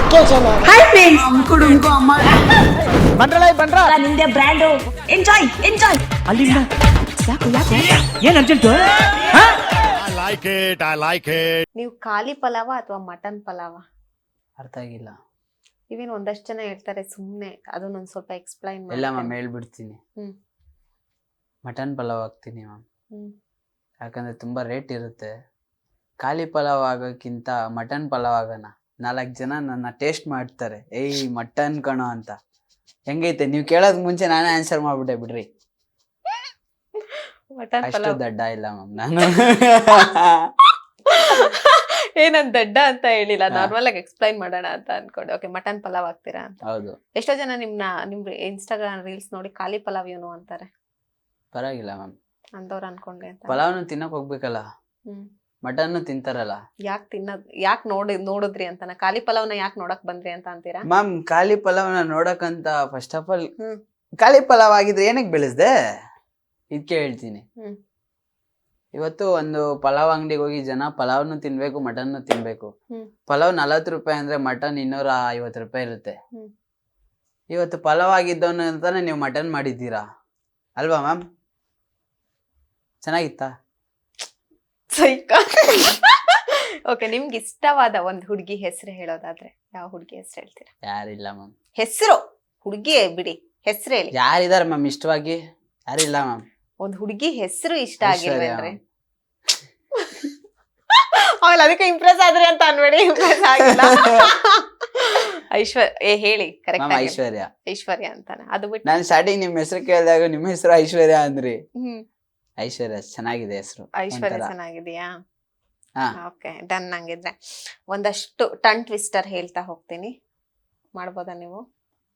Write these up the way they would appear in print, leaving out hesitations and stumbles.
Okay ಜನ hi friends, ಅಮ್ಕುಡುಮ್ಕು ಅಮ್ಮ ಬಂದ್ರ ನಿಮ್ದೆ ಬ್ರ್ಯಾಂಡು. Enjoy enjoy. ಅಲ್ಲಿಂದ ಯಾಕೆ ಏನ್ ಅರ್ಜೆಂಟು? I like it. ನೀವು ಖಾಲಿ ಪಲಾವ ಅಥವಾ ಮಟನ್ ಪಲಾವ? ಅರ್ಥ ಆಗಿಲ್ಲ. ಇವೇನು ಒಂದಷ್ಟು ಜನ ಹೇಳ್ತಾರೆ ಸುಮ್ಮನೆ, ಅದನ್ನೊಂದು ಸ್ವಲ್ಪ ಎಕ್ಸ್ಪ್ಲೈನ್ ಇಲ್ಲ ಮ್ಯಾಮ್, ಹೇಳ್ಬಿಡ್ತೀನಿ. ಹ್ಮ್. ಮಟನ್ ಪಲಾವ್ ಹಾಕ್ತೀನಿ ಮ್ಯಾಮ್. ಹ್ಮ್. ಯಾಕಂದ್ರೆ ತುಂಬಾ ರೇಟ್ ಇರುತ್ತೆ. ಖಾಲಿ ಪಲಾವ್ ಆಗೋಕ್ಕಿಂತ ಮಟನ್ ಪಲಾವ್ ಆಗೋಣ. 4 ಜನ ನನ್ನ ಟೇಸ್ಟ್ ಮಾಡ್ತಾರೆ, ಏಯ್ ಮಟನ್ ಕಣೋ ಅಂತ. ಹೆಂಗೈತೆ? ನೀವು ಕೇಳೋದ್ ಮುಂಚೆ ನಾನೇ ಆನ್ಸರ್ ಮಾಡ್ಬಿಟ್ಟೆ ಬಿಡ್ರಿ. ಮಟನ್ ಅಷ್ಟು ಪಲಾವ್ ದಡ್ಡ ಇಲ್ಲ ಮ್ಯಾಮ್ ನಾನು. ಏನಂತ ದಡ್ಡ ಅಂತ ಹೇಳಿಲ್ಲ, ನಾರ್ಮಲ್ ಆಗಿ ಎಕ್ಸ್ಪ್ಲೈನ್ ಮಾಡೋಣ ಅಂತ ಅನ್ಕೊಂಡು. ಓಕೆ, ಮಟನ್ ಪಲಾವ್ ಹಾಕ್ತೀರಾ ಅಂತ. ಹೌದು. ಎಷ್ಟೋ ಜನ ನಿಮ್ ಇನ್ಸ್ಟಾಗ್ರಾಮ್ ರೀಲ್ಸ್ ನೋಡಿ ಖಾಲಿ ಪಲಾವ್ ಇವನು ಅಂತಾರೆ. ಪರವಾಗಿಲ್ಲ ಮ್ಯಾಮ್, ಅಂತವ್ರು ಅನ್ಕೊಂಡೆ ಅಂತ. ಪಲಾವ್ನು ತಿನ್ನಕ್ ಹೋಗ್ಬೇಕಲ್ಲ, ಹ್ಮ್. ಮಟನ್ನು ತಿಂತಾರಲ್ಲ. ಯಾಕೆ ನೋಡಿದ್ರಿ ಅಂತಾನ? ಖಾಲಿ ಪಲಾವ್ನ ಯಾಕೆ ನೋಡಕ್ ಬಂದ್ರಿ ಅಂತ ಅಂತೀರಾ? ಮ್ಯಾಮ್, ಖಾಲಿ ಪಲಾವ್ನ ನೋಡಕ್ಕಂತ ಫಸ್ಟ್ ಆಫ್ ಆಲ್ ಹ್ಮ್. ಖಾಲಿ ಪಲಾವ್ ಆಗಿದ್ರೆ ಏನಕ್ಕೆ ಬೆಳೆಸ್ದೆ ಇದಕ್ಕೆ ಹೇಳ್ತೀನಿ. ಹ್ಮ್. ಇವತ್ತು ಒಂದು ಪಲಾವ್ ಅಂಗಡಿಗೆ ಹೋಗಿ ಜನ ಪಲಾವ್ನು ತಿನ್ಬೇಕು, ಮಟನ್ನು ತಿನ್ಬೇಕು. ಹ್ಮ್. ಪಲಾವ್ 40 ರೂಪಾಯಿ ಅಂದ್ರೆ ಮಟನ್ 250 ರೂಪಾಯಿ ಇರುತ್ತೆ. ಹ್ಮ್. ಇವತ್ತು ಪಲಾವ್ ಆಗಿದ್ದವನು ಅಂತಾನೆ ನೀವು ಮಟನ್ ಮಾಡಿದ್ದೀರಾ ಅಲ್ವಾ ಮ್ಯಾಮ್? ಚೆನ್ನಾಗಿತ್ತಾ? ಸೈಕ. ಓಕೆ, ನಿಮ್ಗೆ ಇಷ್ಟವಾದ ಒಂದು ಹುಡುಗಿ ಹೆಸರು ಹೇಳೋದಾದ್ರೆ ಯಾವ ಹುಡುಗಿ ಹೆಸರು ಹೇಳ್ತೀರಾ? ಯಾರಿಲ್ಲ ಮ್ಯಾಮ್. ಹೆಸರು ಹುಡುಗಿ ಬಿಡಿ, ಹೆಸರು ಹೇಳಿ. ಯಾರಿದಾರೆ ಮ್ಯಾಮ್ ಇಷ್ಟವಾಗಿ? ಯಾರಿಲ್ಲ ಮ್ಯಾಮ್. ಒಂದ್ ಹುಡುಗಿ ಹೆಸರು ಇಷ್ಟ ಐಶ್ವರ್ಯ. ಆಗಿಲ್ವೇನ್ರಿ? ಆಮೇಲೆ ಅದಕ್ಕೆ ಇಂಪ್ರೆಸ್ ಆದ್ರಿ ಅಂತ ಅನ್ಬೇಡಿ, ಇಂಪ್ರೆಸ್ ಆಗಿಲ್ಲ. ಹೇಳಿ ಕರೆಕ್ಟ್ ಮ್ಯಾಮ್, ಆಗಿ. ಐಶ್ವರ್ಯ. ಐಶ್ವರ್ಯ ಅಂತಾನೆ. ಅದು ಬಿಟ್ಟು ನಾನು ಸ್ಟಾರ್ಟಿಂಗ್ ನಿಮ್ಮ ಹೆಸರು ಕೇಳಿದಾಗ ನಿಮ್ಮ ಹೆಸರು ಐಶ್ವರ್ಯ ಅಂದ್ರಿ. ಹ್ಮ್, ಐಶ್ವರ್ಯ ಚೆನ್ನಾಗಿದೆ ಹೆಸರು. ಐಶ್ವರ್ಯ ಚೆನ್ನಾಗಿದೆಯಾ? ಹಾ. Okay, done. ಹಂಗಿದ್ರೆ ಒಂದಷ್ಟು ಟನ್ ಟ್ವಿಸ್ಟರ್ ಹೇಳ್ತಾ ಹೋಗ್ತೀನಿ, ಮಾಡ್ಬೋದಾ ನೀವು?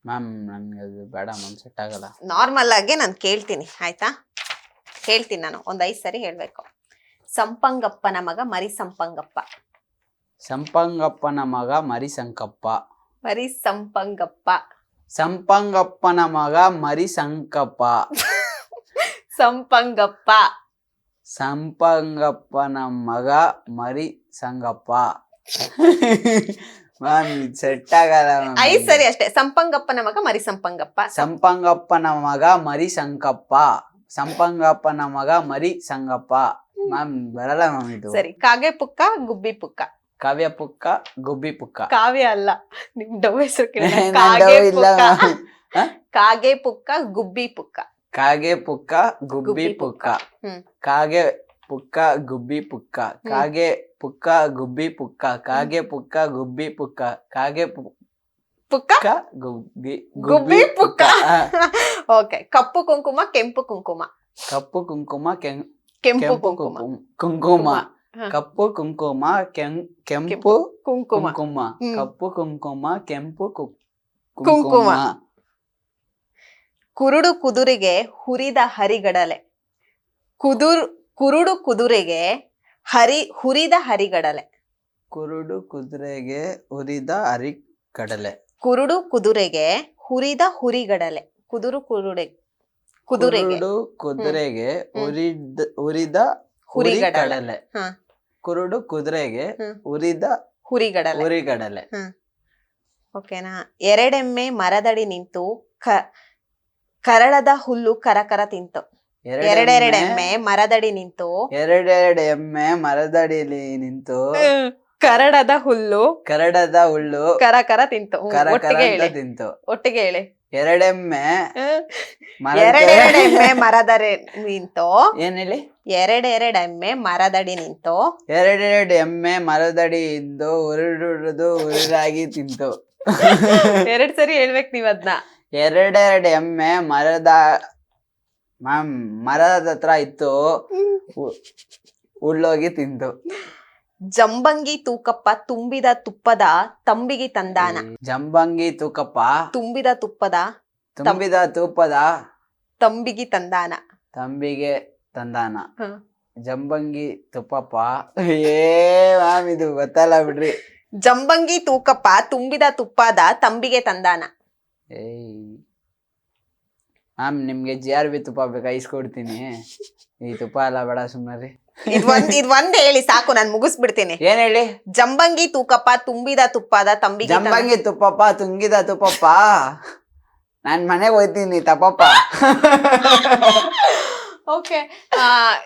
ಮ್ಯಾಮ್, ನನ್ಗೆ ಅದು ಬೇಡ ಮ್ಯಾಮ್, ಸೆಟ್ ಆಗಲ್ಲ. ನಾರ್ಮಲ್ ಆಗಿ ನಾನು ಕೇಳ್ತೀನಿ, ಆಯ್ತಾ? ಹೇಳ್ತೀನಿ ನಾನು, 5 ಸರಿ ಹೇಳ್ಬೇಕು. ಸಂಪಂಗಪ್ಪನ ಮಗ ಮರಿ ಸಂಪಂಗಪ್ಪ. ಸಂಪಂಗಪ್ಪನ ಮಗ ಮರಿ ಸಂಕಪ್ಪ. ಮರಿ ಸಂಪಂಗಪ್ಪ. ಸಂಪಂಗಪ್ಪನ ಮಗ ಮರಿ ಸಂಕಪ್ಪ. ಸಂಪಂಗಪ್ಪ. ಸಂಪಂಗಪ್ಪನ ಮಗ ಮರಿ ಸಂಗಪ್ಪ. ಮ್ಯಾಮ್, ಇದು ಸೆಟ್ ಆಗಲ್ಲ ಮ್ಯಾಮ್. 5 ಸರಿ ಅಷ್ಟೇ. ಸಂಪಂಗಪ್ಪನ ಮಗ ಮರಿ ಸಂಪಂಗಪ್ಪ. ಸಂಪಂಗಪ್ಪನ ಮಗ ಮರಿ ಸಂಕಪ್ಪ. ಸಂಪಂಗಪ್ಪನ ಮಗ ಮರಿ ಸಂಗಪ್ಪ. ಮ್ಯಾಮ್, ಬರಲ್ಲ ಮ್ಯಾಮ್ ಇದು. ಸರಿ. ಕಾಗೆ ಪುಕ್ಕ ಗುಬ್ಬಿ ಪುಕ್ಕ. ಕಾವ್ಯ ಪುಕ್ಕ ಗುಬ್ಬಿ ಪುಕ್ಕ. ಕಾವ್ಯ ಅಲ್ಲ, ನಿಮ್ ಡವ್ ಹೆಸರು ನನ್ ಡವ್ ಇಲ್ಲ ಮ್ಯಾಮ್. ಕಾಗೆ ಪುಕ್ಕ ಗುಬ್ಬಿ ಪುಕ್ಕ. ಕಾಗೆ ಪುಕ್ಕ ಗುಬ್ಬಿ ಪುಕ್ಕ. ಹ್ಮ್. ಕಾಗೆ ಪುಕ್ಕ ಗುಬ್ಬಿ ಪುಕ್ಕ. ಕಾಗೆ ಪುಕ್ಕ ಗುಬ್ಬಿ ಪುಕ್ಕ. ಕಾಗೆ ಪುಕ್ಕ ಗುಬ್ಬಿ ಪುಕ್ಕ. ಕಾಗೆ ಪುಕ್ಕ ಗುಬ್ಬಿ ಗುಬ್ಬಿ ಪುಕ್ಕ. ಹಾ. ಓಕೆ. ಕಪ್ಪು ಕುಂಕುಮ ಕೆಂಪು ಕುಂಕುಮ. ಕಪ್ಪು ಕುಂಕುಮ ಕೆಂಪು ಕುಂಕುಮ. ಕುಂಕುಮ. ಹಾ. ಕಪ್ಪು ಕುಂಕುಮ ಕೆಂಪು ಕುಂಕುಮ. ಕುಂಕುಮ. ಹ್ಮ್. ಕಪ್ಪು ಕುಂಕುಮ ಕೆಂಪು ಕುಂಕುಮ. ಕುಂಕುಮ. ಕುರುಡು ಕುದುರೆಗೆ ಹುರಿದ ಹರಿಗಡಲೆ. ಕುರುಡು ಕುದುರೆಗೆ ಹುರಿದ ಹರಿಗಡಲೆ. ಕುರುಡು ಕುದುರೆಗೆ ಹುರಿದ ಹರಿಗಡಲೆ. ಕುರುಡು ಕುದುರೆಗೆ ಹುರಿದ ಹುರಿಗಡಲೆ. ಕುದುರೆಗೆ ಕುರುಡು ಕುದುರೆಗೆ ಹುರಿದ ಹುರಿಗಡಲೆ. ಹಾ. ಕುರುಡು ಕುದುರೆಗೆ ಹ್ಮ್. ಹುರಿದ ಹುರಿಗಡಲೆ. ಹುರಿಗಡಲೆ. ಓಕೆನಾ? ಎರಡೆಮ್ಮೆ ಮರದಡಿ ನಿಂತು ಕರಳದ ಹುಲ್ಲು ಕರಕರ ತಿಂತು. ಎರಡೆರಡೆಮ್ಮೆ ಮರದಡಿ ನಿಂತು ಎಮ್ಮೆ ಮರದಡಿಯಲ್ಲಿ ನಿಂತು ಕರಡದ ಹುಲ್ಲು ಕರಡದ ಹುಲ್ಲು ಕರಕರ ತಿಂತು. ಒಟ್ಟಿಗೆ ಹೇಳಿ, ತಿಂತು. ಒಟ್ಟಿಗೆ ಹೇಳಿ. ಎರಡೆಮ್ಮೆ ಎರಡೆರಡೆಮ್ಮೆ ಮರದಡಿ ನಿಂತು. ಏನ್ ಹೇಳಿ? ಎರಡೆರಡೆಮ್ಮೆ ಮರದಡಿ ನಿಂತು. ಎರಡೆರಡು ಎಮ್ಮೆ ಮರದಡಿ ಇಂದು ಉರುಡುದು ಉರುಳಾಗಿ ತಿಂತು. 2 ಸರಿ ಹೇಳ್ಬೇಕು ನೀವ್ ಅದ್ನ. ಎರಡೆರಡು ಎಮ್ಮೆ ಮರದ ಹತ್ರ ಇತ್ತು, ಉಳ್ಳೋಗಿ ತಿಂತು. ಜಂಬಂಗಿ ತೂಕಪ್ಪ ತುಂಬಿದ ತುಪ್ಪದ ತಂಬಿಗೆ ತಂದಾನ. ಜಂಬಂಗಿ ತೂಕಪ್ಪ ತುಂಬಿದ ತುಪ್ಪದ ತಂಬಿಗೆ ತಂದಾನ. ತಂಬಿಗೆ ತಂದಾನ. ಹ್ಮ್. ಜಂಬಂಗಿ ತುಪ್ಪಪ್ಪ. ಮ್ಯಾಮ್, ಇದು ಗೊತ್ತಲ್ಲ ಬಿಡ್ರಿ. ಜಂಬಂಗಿ ತೂಕಪ್ಪ ತುಂಬಿದ ತುಪ್ಪದ ತಂಬಿಗೆ ತಂದಾನ. ಮ್ಯಾಮ್, ನಿಮ್ಗೆ GRB ತುಪ್ಪ ಬೇಕಾ? ಇಸ್ಕೊಡ್ತೀನಿ. ಈ ತುಪ್ಪ ಎಲ್ಲ ಬೇಡ, ಸುಮ್ಮನೆ. ಇದ್ ಒಂದ್ ಹೇಳಿ ಸಾಕು, ನಾನ್ ಮುಗಿಸ್ಬಿಡ್ತೀನಿ. ಏನ್ ಹೇಳಿ? ಜಂಬಂಗಿ ತೂಕಪ್ಪ ತುಂಬಿದ ತುಪ್ಪದ ತಂಬಿಗೆ ಜಂಬಂಗಿ ತುಪ್ಪಪ್ಪ ತುಂಗಿದ ತುಪ್ಪಪ್ಪ. ನಾನ್ ಮನೆಗೆ ಹೋಯ್ತೀನಿ ತಪ್ಪಪ್ಪ. ಓಕೆ,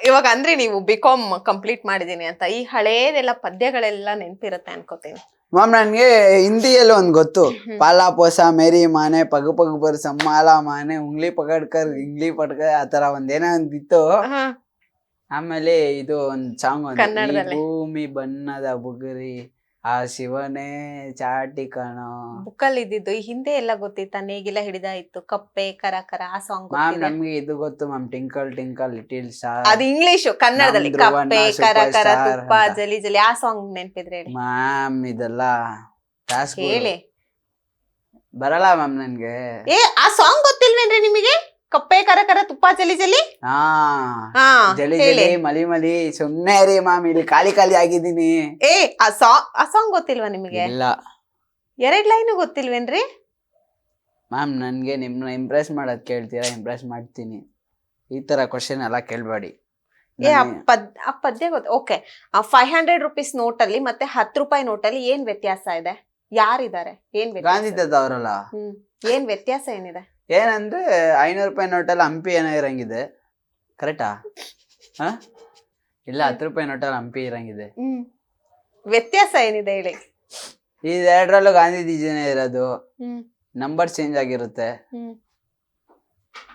ಇವಾಗ ಅಂದ್ರೆ ನೀವು ಬಿಕಾಮ್ ಕಂಪ್ಲೀಟ್ ಮಾಡಿದೀನಿ ಅಂತ ಈ ಹಳೇದೆಲ್ಲ ಪದ್ಯಗಳೆಲ್ಲ ನೆನ್ಪಿರುತ್ತೆ ಅನ್ಕೋತೀನಿ. ಮ್ಯಾಮ್ ನನ್ಗೆ ಹಿಂದಿಯಲ್ಲಿ ಒಂದ್ ಗೊತ್ತು. ಪಾಲಾ ಪೋಸ ಮೇರಿ ಮಾನೆ ಪಗ್ ಪಗ್ ಬರ್ ಸಮ್ಮಾಲ ಮಾನೆ ಉಂಗ್ಲಿ ಪಕಡ್ಕರ್ ಇಂಗ್ಲಿ ಪಡ್ಕರ್ ಆತರ ಒಂದೇನೋ ಒಂದಿತ್ತು. ಆಮೇಲೆ ಇದು ಒಂದ್ ಸಾಂಗ್ ಕನ್ನಡದಲ್ಲಿ? ಭೂಮಿ ಬಣ್ಣದ ಬುಗುರಿ ಆ ಶಿವನೇ ಚಾಟಿ ಕಣೋ. ಬುಕ್ಕಲ್ಲಿ ಇದ್ದಿದ್ದು. ಈ ಹಿಂದೆ ಎಲ್ಲ ಗೊತ್ತಿತ್ತ? ನೇಗಿಲ ಹಿಡಿದಾಯ್ತು, ಕಪ್ಪೆ ಕರ ಕರ, ಆ ಸಾಂಗ್ ಮ್ಯಾಮ್ ನಮ್ಗೆ ಇದು ಗೊತ್ತು ma'am, tinkle tinkle little star. ಅದು ಇಂಗ್ಲಿಷು. ಕನ್ನಡದಲ್ಲಿ ನಮ್ ಧ್ರುವಣ್ಣ ಕಪ್ಪೆ ಕರ ಕರ superstar ತುಪ್ಪ ಅಂತ. ಜಲಿ ಜಲಿ, ಆ ಸಾಂಗ್ ನೆನ್ಪಿದ್ರೆ ಹೇಳಿ. ಮ್ಯಾಮ್ ಇದೆಲ್ಲ ಟಾಸ್ಕ್ ಹೇಳಿ. ಬರಲ್ಲ ಮ್ಯಾಮ್ ನನ್ಗೆ. ಆ ಸಾಂಗ್ ಗೊತ್ತಿಲ್ವೇನ್ರಿ ನಿಮಗೆ? ಕಪ್ಪೆ ಕರ ಕರ ತುಪ್ಪ ಜಲಿ ಜಲಿ. ಹಾ ಜಲಿ ಜಲಿ ಮಲಿ ಮಲಿ. ಸುಮ್ನೆ ರೀ ಮ್ಯಾಮ್, ಇಲ್ಲಿ ಖಾಲಿ ಖಾಲಿ ಆಗಿದ್ದೀನಿ. ಆ ಸಾಂಗ್ ಗೊತ್ತಿಲ್ವಾ ನಿಮಗೆ? ಇಲ್ಲ 2 ಲೈನ್ ಗೊತ್ತಿಲ್ವೇನ್ರಿ? ಮ್ಯಾಮ್ ನನ್ಗೆ ನಿಮ್ನ ಇಂಪ್ರೆಸ್ ಮಾಡೋದ್ ಕೇಳ್ತೀರಾ? ಇಂಪ್ರೆಸ್ ಮಾಡ್ತೀನಿ. ಈ ತರ ಕ್ವಶನ್ ಎಲ್ಲ ಕೇಳ್ಬೇಡಿ. ಆ ಪದ್ಯ ಗೊತ್ತ. ಓಕೆ, 500 ರೂಪೀಸ್ ನೋಟಲ್ಲಿ ಮತ್ತೆ 10 ರೂಪಾಯಿ ನೋಟಲ್ಲಿ ಏನ್ ವ್ಯತ್ಯಾಸ ಇದೆ? ಯಾರಿದ್ದಾರೆ? ಏನ್ ವ್ಯತ್ಯಾಸ? ಗಾಂಧಿ ತಾತ ಅವರಲ್ಲ. ಏನ್ ವ್ಯತ್ಯಾಸ ಏನಿದೆ? ಏನಂದ್ರೆ 500 ರೂಪಾಯಿ ನೋಟಲ್ಲಿ ಹಂಪಿ ಏನೋ ಇರಂಗಿದೆ. ಕರೆಕ್ಟಾ? ಹ ಇಲ್ಲ 10 ರೂಪಾಯಿ ನೋಟಲ್ಲಿ ಹಂಪಿ ಇರಂಗಿದೆ. ವ್ಯತ್ಯಾಸ ಏನಿದೆ ಹೇಳಿ. ಇದೆರಡರಲ್ಲೂ ಗಾಂಧೀಜಿನೇ ಇರೋದು. ನಂಬರ್ ಚೇಂಜ್ ಆಗಿರುತ್ತೆ.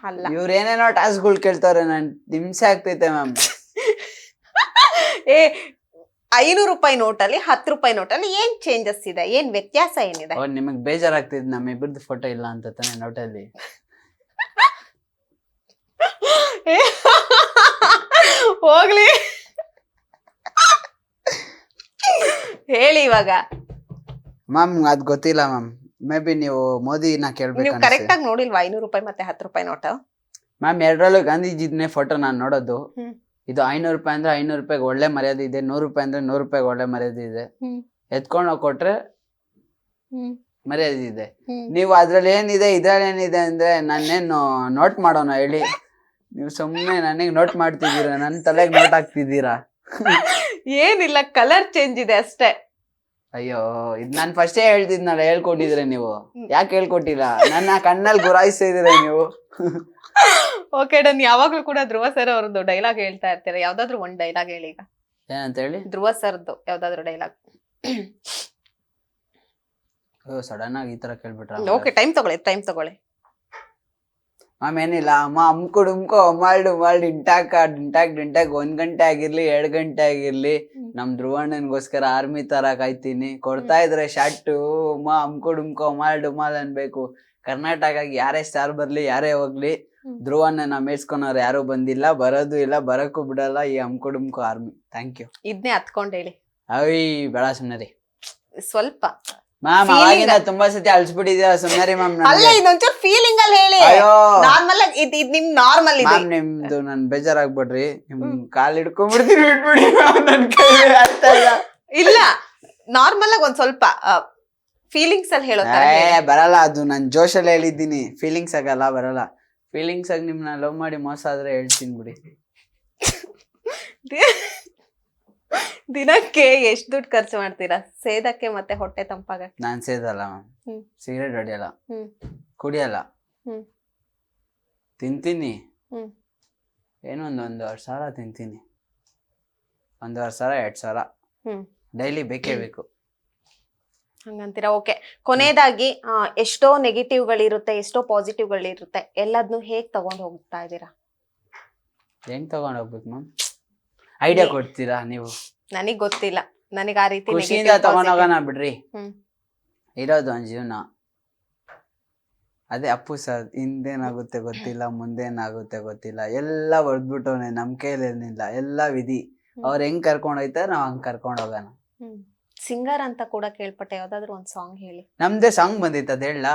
ಅಲ್ಲ, ಇವ್ರ ಏನೇನೋ ಟಾಸ್ಕ್ಗಳು ಕೇಳ್ತಾವ್ರೆ, ನನ್ ಹಿಂಸೆ ಆಗ್ತೈತೆ ಮ್ಯಾಮ್. 500 ರೂಪಾಯಿ ನೋಟಲ್ಲಿ 10 ರೂಪಾಯಿ ನೋಟಲ್ಲಿ ಏನ್ ಚೇಂಜಸ್ ಇದೆ? ಏನ್ ವ್ಯತ್ಯಾಸ ಏನಿದೆ? ಅವ್ರು ನಿಮಗ್ ಬೇಜಾರಾಗ್ತಿದ್ ನಮ್ಮಿಬ್ಬರದ್ದು ಫೋಟೋ ಇಲ್ಲ ಅಂತ ತಾನೆ ನೋಟಲ್ಲಿ. ಹೋಗ್ಲಿ ಹೇಳಿ ಇವಾಗ. ಮ್ಯಾಮ್ ಅದ್ ಗೊತ್ತಿಲ್ಲ ಮ್ಯಾಮ್. ಮೇ ಬಿ ನೀವು ಮೋದಿನ ಕೇಳ್ಬೇಕು. ನೀವು ಕರೆಕ್ಟ್ ಆಗಿ ನೋಡಿಲ್ವಾ 500 ರೂಪಾಯಿ ಮತ್ತೆ 10 ರೂಪಾಯಿ ನೋಟ? ಮ್ಯಾಮ್ ಎರಡರಲ್ಲೂ ಗಾಂಧೀಜಿನೇ ಫೋಟೋ ನಾನು ನೋಡೋದು. ಇದು 500 ರೂಪಾಯಿ ಅಂದ್ರೆ 500 ರೂಪಾಯಿಗೆ ಒಳ್ಳೆ ಮರ್ಯಾದೆ ಇದೆ. 100 ರೂಪಾಯಿ ಅಂದ್ರೆ 100 ರೂಪಾಯಿಗೆ ಒಳ್ಳೆ ಮರ್ಯಾದೆ ಇದೆ. ಎತ್ಕೊಂಡು ಹೋಗಿ ಕೊಟ್ರೆ ಮರ್ಯಾದೆ ಇದೆ. ನೀವು ಅದ್ರಲ್ಲಿ ಏನಿದೆ ಇದ್ರಲ್ಲಿ ಏನಿದೆ ಅಂದ್ರೆ ನಾನೇನು ನೋಟ್ ಮಾಡೋಣ ಹೇಳಿ? ನೀವು ಸುಮ್ಮನೆ ನನಗೆ ನೋಟ್ ಮಾಡ್ತಿದ್ದೀರಾ, ನನ್ನ ತಲೆಗೆ ನೋಟ್ ಹಾಕ್ತಿದ್ದೀರಾ. ಏನಿಲ್ಲ, ಕಲರ್ ಚೇಂಜ್ ಇದೆ ಅಷ್ಟೇ. ಅಯ್ಯೋ, ಇದ್ ನಾನ್ ಫಸ್ಟೇ ಹೇಳ್ತಿದ್ನಲ್ಲ, ಹೇಳ್ಕೊಟ್ಟಿದ್ರೆ ನೀವು ಯಾಕೆ ಹೇಳ್ಕೊಟ್ಟಿಲ್ಲ? ನನ್ನ ಕಣ್ಣಲ್ಲಿ ಗುರಾಯಿಸ್ತಿದ್ದೀರಾ ನೀವು. Okay done. ಯಾವಾಗ್ಲೂ ಕೂಡ ಧ್ರುವ ಸರ್ ಅವ್ರದ್ದು ಡೈಲಾಗ್ ಹೇಳ್ತಾ ಇರ್ತೀರಾ, ಯಾವ್ದಾದ್ರು ಒಂದ್ ಡೈಲಾಗ್ ಹೇಳಿ ಈಗ. ಏನಂತ ಹೇಳಿ? ಧ್ರುವ ಸರ್ದು ಯಾವ್ದಾದ್ರು ಡೈಲಾಗ್. ಸಡನ್ ಆಗಿ ಈ ತರ ಕೇಳ್ಬಿಟ್ರ? ಓಕೆ, ಟೈಮ್ ತಗೊಳ್ಳಿ. ಮ್ಯಾಮ್ ಏನಿಲ್ಲ, ಅಮ್ಮ ಅಮ್ಕೊ ಡುಮ್ಕೊ ಮಾಲ್ಡು ಮಾಲ್ಡು ಇಂಟಾಕ್ ಡಿಂಟಾಕ್ 1 ಗಂಟೆ ಆಗಿರ್ಲಿ 2 ಗಂಟೆ ಆಗಿರ್ಲಿ ನಮ್ ಧ್ರುವಣ್ಣನ್ಗೋಸ್ಕರ ಆರ್ಮಿ ತರ ಕಾಯ್ತೀನಿ. ಕೊಡ್ತಾ ಇದ್ರೆ ಶಾರ್ಟು ಅಮ್ಮ ಅಮ್ಕೊ ಡುಮ್ಕೊ ಮಾಲ್ಡು ಮಾಲ್ ಅನ್ಬೇಕು. ಕರ್ನಾಟಕಕ್ಕೆ ಯಾರೇ ಸ್ಟಾರ್ ಬರ್ಲಿ ಯಾರೇ ಹೋಗ್ಲಿ, ಧ್ರುವಣ್ಣನ ಮೇಡ್ಸ್ಕೊನವ್ರು ಯಾರು ಬಂದಿಲ್ಲ, ಬರೋದು ಇಲ್ಲ, ಬರಕ್ಕೂ ಬಿಡಲ್ಲ ಈ ಅಮ್ಕೊ ಡುಮ್ಕೊ ಆರ್ಮಿ. Thank you. ಇದನ್ನೇ ಹತ್ಕೊಂಡ್ ಹೇಳಿ. ಅಯ್ಯ ಬೇಡ ಸುಮ್ನೆ ರೀ. ಸ್ವಲ್ಪ ಮ್ಯಾಮ್ ಅವಾಗಿಂದ ತುಂಬಾ ಸತಿ ಅಳ್ಸ್ಬಿಟ್ಟಿದ್ದೀರಾ, ಸುಮ್ನೆ ರೀ ಮ್ಯಾಮ್. ಅಲ್ಲ, ಇದೊಂಚೂರು ಫೀಲಿಂಗ್ ಅಲ್ಲಿ ಹೇಳಿ. ನಾರ್ಮಲ್ ಆಗಿ ಇದು ನಿಮ್ ನಾರ್ಮಲ್ ಇದೆ. ನಿಮ್ದು ನನ್ ಬೇಜಾರಾಗ್ಬಿಡ್ರಿ, ನಿಮ್ ಕಾಲ್ ಹಿಡ್ಕೊಂಡ್ಬಿಡ್ತೀನಿ, ಬಿಟ್ಬಿಡಿ ನನ್ ಕೈ ಅರ್ಥ ಇಲ್ಲ. ಇಲ್ಲ, ನಾರ್ಮಲ್ ಆಗಿ ಒಂದ್ ಸ್ವಲ್ಪ ಫೀಲಿಂಗ್ಸ್ ಅಲ್ಲಿ ಹೇಳೋ ತರ ಹೇಳಿ. ಬರಲ್ಲ, ಅದು ನನ್ ಜೋಶಲ್ಲಿ ಹೇಳಿದ್ದೀನಿ. ಫೀಲಿಂಗ್ಸ್ ಆಗಲ್ಲ, ಬರಲ್ಲ. ಫೀಲಿಂಗ್ಸ್ ಆಗಿ ನಿಮ್ನ ಲವ್ ಮಾಡಿ ಮೋಸ ಆದ್ರೆ ಹೇಳ್ತೀನಿ ಬಿಡಿ. ದಿನಕ್ಕೆ ಎಷ್ಟು ದುಡ್ಡು ಖರ್ಚು ಮಾಡ್ತೀರಾ ಸೇದಕ್ಕೆ ಮತ್ತೆ ಹೊಟ್ಟೆ ತಂಪಾಗಕ್ಕೆ? ನಾನ್ ಸೇದಲ್ಲ ಮ್ಯಾಮ್, ಸಿಗರೇಟ್ ಹೊಡಿಯಲ್ಲ, ಕುಡಿಯಲ್ಲ, ತಿಂತೀನಿ. ಏನೋ ಒಂದ್ 1,000 ತಿಂತೀನಿ. 1,000 2,000 ಡೈಲಿ ಬೇಕೇ ಬೇಕು. ಹಂಗಂತೀರಾ? ಓಕೆ, ಕೊನೆಯದಾಗಿ ಎಷ್ಟೋ ನೆಗೆಟಿವ್ಗಳಿರುತ್ತೆ, ಎಷ್ಟೋ ಪಾಸಿಟಿವ್ಗಳಿರುತ್ತೆ, ಎಲ್ಲದನ್ನು ಹೇಗ್ ತಗೊಂಡ್ ಹೋಗ್ತಾ ಇದ್ದೀರಾ? ಹೆಂಗ್ ತಗೊಂಡ್ ಹೋಗ್ಬೇಕು ಮ್ಯಾಮ್? ಐಡಿಯಾ ಕೊಡ್ತೀರಾ ನೀವು? ನನಗ್ ಗೊತ್ತಿಲ್ಲ, ನನಗ್ ಆ ರೀತಿ ಖುಷಿಯಿಂದ ತಗೊಂಡ್ ಹೋಗೋಣ ಬಿಡ್ರಿ. ಇರೋದು ಒಂದ್ ಜೀವನ. ಅದೇ ಅಪ್ಪು ಸರ್, ಹಿಂದೇನಾಗುತ್ತೆ ಗೊತ್ತಿಲ್ಲ, ಮುಂದೇನಾಗುತ್ತೆ ಗೊತ್ತಿಲ್ಲ, ಎಲ್ಲ ಹೊಡೆದ್ಬಿಟ್ಟವನೆ, ನಮ್ ಕೈಯಲ್ಲಿ ಏನಿಲ್ಲ, ಎಲ್ಲ ವಿಧಿ. ಅವ್ರ ಹೆಂಗ್ ಕರ್ಕೊಂಡ್ ಹೋಯ್ತಾರ ನಾವ್ ಹಂಗ್ ಕರ್ಕೊಂಡ್ ಹೋಗೋಣ. ಸಿಂಗರ್ ಅಂತ ಕೂಡ ಕೇಳ್ಪಟ್ಟೆ, ಯಾವ್ದಾದ್ರು ಒಂದ್ ಸಾಂಗ್ ಹೇಳಿ. ನಮ್ದೇ ಸಾಂಗ್ ಬಂದಿತ್ತು ಅದ್ ಹೇಳ.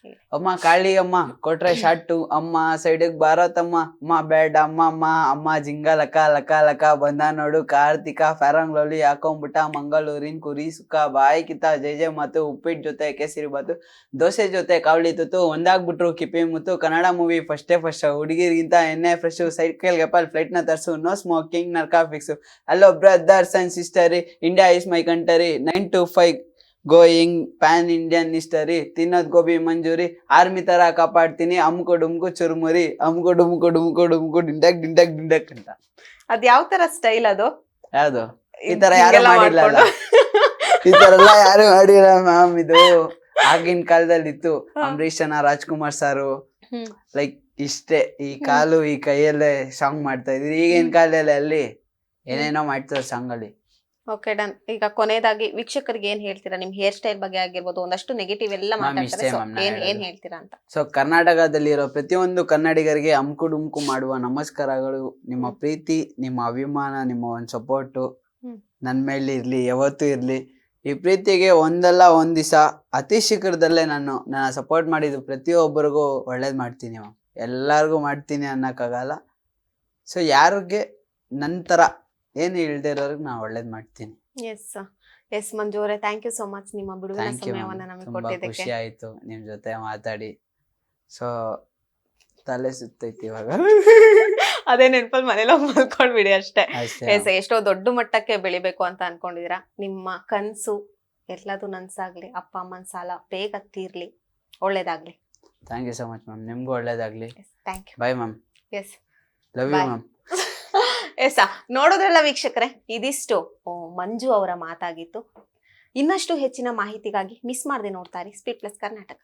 ಹೇಳಿ. ಅಮ್ಮ ಕಾಳಿ ಅಮ್ಮ ಕೊಟ್ರೆ ಶಾಟು ಅಮ್ಮ ಸೈಡಿಗೆ ಬಾರತಮ್ಮ ಅಮ್ಮ ಬೇಡ ಅಮ್ಮ ಅಮ್ಮ ಅಮ್ಮ ಜಿಂಗ ಲಕ ಲಕ ಲಕ ಬಂದ ನೋಡು ಕಾರ್ತಿಕ ಫ್ಯಾರಂಗ್ ಲವ್ಲಿ ಹಾಕೊಂಡ್ಬಿಟ್ಟ ಮಂಗಳೂರಿನ ಕುರಿ ಸುಕ್ಕ ಬಾಯಿ ಕಿತ್ತ ಜೈ ಜೈ ಮಾತು ಉಪ್ಪಿಟ್ಟು ಜೊತೆ ಕೇಸರಿ ಬಾತು ದೋಸೆ ಜೊತೆ ಕಾವಳಿ ತುತ್ತು ಒಂದಾಗ್ಬಿಟ್ರು ಕಿಪಿ ಮುತ್ತು ಕನ್ನಡ ಮೂವಿ ಫಸ್ಟ್ ಹುಡುಗಿರಿಗಿಂತ ಎಣ್ಣೆ ಫ್ರೆಶ್ ಸೈಕಲ್ ಗೆಪಲ್ ಫ್ಲೈಟ್ ನ ತರ್ಸು ನೋ ಸ್ಮೋಕಿಂಗ್ ನರ್ಕಾ ಫಿಕ್ಸು ಹಲೋ ಬ್ರದರ್ಸ್ ಅಂಡ್ ಸಿಸ್ಟರಿ India is my country 9 to 5 going pan Indian history ತಿನ್ನೋದ್ ಗೋಬಿ ಮಂಜೂರಿ ಆರ್ಮಿ ತರ ಕಾಪಾಡ್ತೀನಿ ಅಮ್ಕೊ ಡುಮ್ಕು ಚುರುಮುರಿ ಅಮ್ಕೊ ಡುಮ್ಕೊ ಡುಮ್ಕೊ ಡುಮ್ಕೊ ಡಿಂಡಕ್ ಡಿಂಡಕ್ ಡಿಂಡಕ್ ಅಂತ. ಅದ್ ಯಾವ ತರ ಸ್ಟೈಲ್ ಅದು? ಯಾವ್ದು ಈ ತರ ಯಾರು ಮಾಡಿಲ್ಲ, ಈ ತರ ಎಲ್ಲ ಯಾರು ಮಾಡಿಲ್ಲ ಮ್ಯಾಮ್. ಇದು ಆಗಿನ ಕಾಲದಲ್ಲಿ ಇತ್ತು. ಅಂಬರೀಷನ ರಾಜ್ಕುಮಾರ್ ಸಾರು ಲೈಕ್ ಇಷ್ಟೇ, ಈ ಕಾಲು ಈ ಕೈಯಲ್ಲೇ ಸಾಂಗ್ ಮಾಡ್ತಾ ಇದ್ರಿ. ಈಗಿನ ಕಾಲದಲ್ಲಿ ಅಲ್ಲಿ ಏನೇನೋ ಮಾಡ್ತಾರೆ ಸಾಂಗ್ ಅಲ್ಲಿ. Okay done. ಈಗ ಕೊನೆಯದಾಗಿ ವೀಕ್ಷಕರಿಗೆ ಏನ್ ಹೇಳ್ತೀರಾ? ನಿಮ್ ಹೇರ್ ಸ್ಟೈಲ್ ಬಗ್ಗೆ ಆಗಿರ್ಬೋದು, ಒಂದಷ್ಟು ನೆಗೆಟಿವ್ ಎಲ್ಲ ಮಾತಾಡ್ತಾರೆ, so ಏನ್ ಹೇಳ್ತೀರಾ ಅಂತ. ಸೊ ಕರ್ನಾಟಕದಲ್ಲಿರೋ ಪ್ರತಿಯೊಂದು ಕನ್ನಡಿಗರಿಗೆ ಅಮ್ಕು ಡುಮ್ಕು ಮಾಡುವ ನಮಸ್ಕಾರಗಳು. ನಿಮ್ಮ ಪ್ರೀತಿ, ನಿಮ್ಮ ಅಭಿಮಾನ, ನಿಮ್ಮ ಒಂದು ಸಪೋರ್ಟು ನನ್ ಮೇಲೆ ಇರ್ಲಿ, ಯಾವತ್ತೂ ಇರ್ಲಿ. ಈ ಪ್ರೀತಿಗೆ ಒಂದಲ್ಲ ಒಂದ್ ದಿವಸ ಅತಿ ಶೀಘ್ರದಲ್ಲೇ ನನ್ನ ಸಪೋರ್ಟ್ ಮಾಡಿದ್ದು ಪ್ರತಿಯೊಬ್ಬರಿಗೂ ಒಳ್ಳೇದ್ ಮಾಡ್ತೀನಿ ಮ್ಯಾಮ್. ಎಲ್ಲಾರ್ಗು ಮಾಡ್ತೀನಿ ಅನ್ನಕ್ಕಾಗಲ್ಲ. ಸೊ ಯಾರಿಗೆ ನಂತರ ಏನು ಇಳ್ದೇ ಇರೋರ್ಗೆ ನಾನು ಒಳ್ಳೇದ್ ಮಾಡ್ತೀನಿ. ಎಸ್ ಮಂಜು ಅವರೇ, ಥ್ಯಾಂಕ್ ಯು ಸೋ ಮಚ್ ನಿಮ್ಮ ಬಿಡುವಿನ ಥ್ಯಾಂಕ್ ಯು ಸಮಯವನ್ನ ನಮಗೆ ತುಂಬಾ ಕೊಟ್ಟಿದ್ದಕ್ಕೆ. ಖುಷಿ ಆಯ್ತು ನಿಮ್ ಜೊತೆ ಮಾತಾಡಿ. ಸೊ ತಲೆ ಸುತ್ತೈತಿ ಇವಾಗ. ಅದೇ ನೆನಪಲ್ಲಿ ಮನೇಲಿ ಹೋಗಿ ಮಲ್ಕೊಂಡ್ಬಿಡಿ ಅಷ್ಟೇ. ಅಷ್ಟೇ. ಎಷ್ಟೋ ದೊಡ್ಡ ಮಟ್ಟಕ್ಕೆ ಬೆಳಿಬೇಕು ಅಂತ ಅನ್ಕೊಂಡಿದೀರಾ. ನಿಮ್ಮ ಕನ್ಸು ಎಲ್ಲದು ನನ್ಸಾಗ್ಲಿ, ಅಪ್ಪ ಅಮ್ಮನ ಸಾಲ ಬೇಗ ತೀರ್ಲಿ, ಒಳ್ಳೇದಾಗ್ಲಿ. Thank you so much ma'am. ನಿಮ್ಗೂ ಒಳ್ಳೇದಾಗ್ಲಿ. Thank you. Bye ma'am. Yes love you Bye. Ma'am. ನೋಡೋದ್ರಲ್ಲ ವೀಕ್ಷಕರೇ, ಇದಿಷ್ಟು ಮಂಜು ಅವರ ಮಾತಾಗಿತ್ತು. ಇನ್ನಷ್ಟು ಹೆಚ್ಚಿನ ಮಾಹಿತಿಗಾಗಿ ಮಿಸ್ ಮಾಡದೆ ನೋಡ್ತಾ ಇರಿ ಸ್ಪೀಡ್ ಪ್ಲಸ್ ಕರ್ನಾಟಕ.